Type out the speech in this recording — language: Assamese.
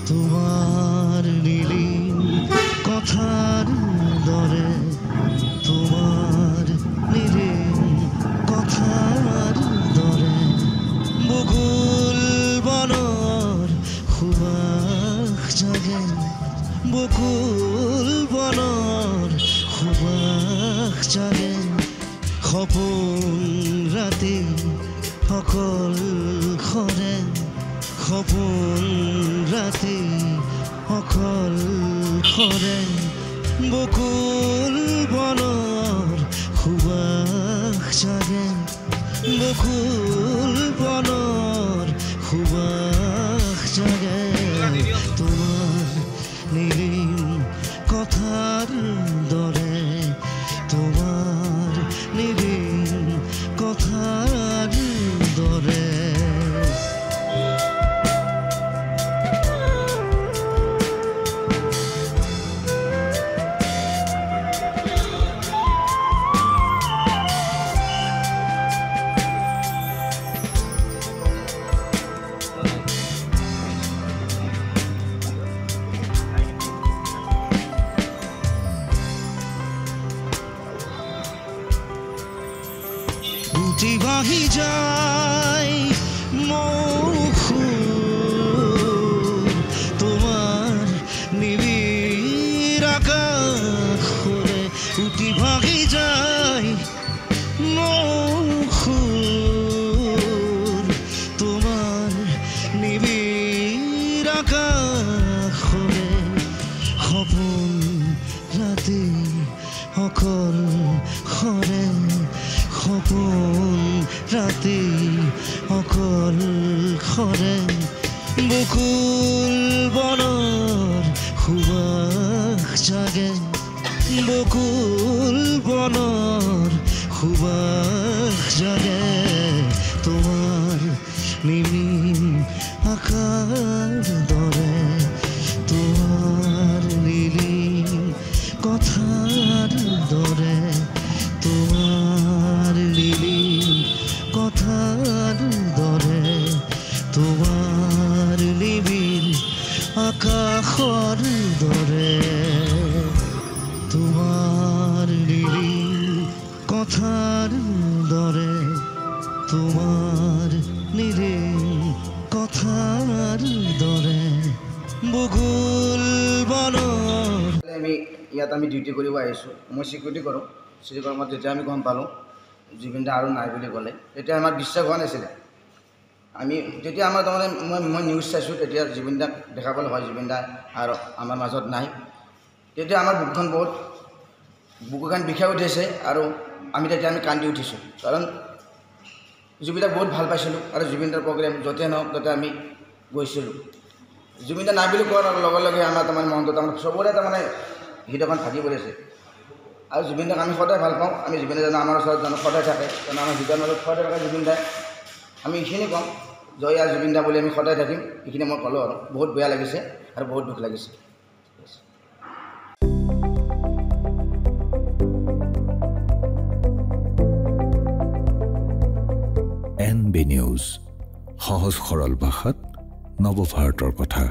তোমাৰ নীলিম কথাৰ দৰে তোমাৰ নীলিম কথাৰ দৰে বকুল বনৰ সুবাস জাগে বকুল বনৰ সুবাস জাগে সপোন ৰাতি অকল খৰে সপোন ৰাতি অকল খৰে বকুল বনৰ সুবাস জাগে বকুল বনৰ সুবাস জাগে তোমাৰ নীলিম কথাৰ দৰে তোমাৰ নীলিম কথাৰ দৰে উঠি বাহি যায় মৌসুম তোমার নিবিড় আকাশে উঠি বাহি যায় মৌসুম তোমার নিবিড় আকাশে সপোন রাতি অকল খৰে সপোন ৰাতি অকল খৰে বকুল বনৰ সুবাস জাগে বকুল বনৰ সুবাস জাগে তোমাৰ নীলিম আকাশ দৰে তোমাৰ নীলিম কথাৰ দৰে তোমাৰ নীলিম কথাৰ দৰে তোমাৰ নিবিড় আকাশৰ দৰে তোমাৰ নীলিম কথাৰ দৰে তোমাৰ নীলিম কথাৰ দৰে বকুল বনৰ আমি ইয়াত আমি ডিউটি কৰিব আহিছোঁ মই চিকিউৰিটি কৰোঁ চিকিউৰিটি যেতিয়া আমি গম পালোঁ জুবিন দা আৰু নাই বুলি ক'লে তেতিয়া আমাৰ বিশ্বাস হোৱা নাছিলে আমি যেতিয়া আমাৰ তাৰমানে মই নিউজ চাইছোঁ তেতিয়া জুবিন দাক দেখা পালোঁ হয় জুবিন দা আৰু আমাৰ মাজত নাই তেতিয়া আমাৰ বুকুখন বিষাই উঠিছে আৰু আমি কান্দি উঠিছোঁ কাৰণ জুবিন দাক বহুত ভাল পাইছিলোঁ আৰু জুবিন দাৰ প্ৰগ্ৰেম য'তে নহওক ত'তে আমি গৈছিলোঁ জুবিন দা নাই বুলি কোৱাৰ লগে লগে আমাৰ তাৰমানে মনটো তাৰমানে চবৰে তাৰমানে হৃদয়খন ভাগি পৰিছে আৰু জুবিন দাক আমি সদায় ভাল পাওঁ আমি জুবিন দা জানো আমাৰ ওচৰত জানো সদায় থাকে কাৰণ আমাৰ হৃদয়ৰ মাজত সদায় থাকে জুবিন দাই আমি এইখিনি ক'ম জয় আৰ জুবিন দা বুলি আমি সদায় থাকিম এইখিনি মই ক'লোঁ আৰু বহুত বেয়া লাগিছে আৰু বহুত দুখ লাগিছে NB নিউজ সহজ সৰল ভাষাত নৱভাৰতৰ কথা।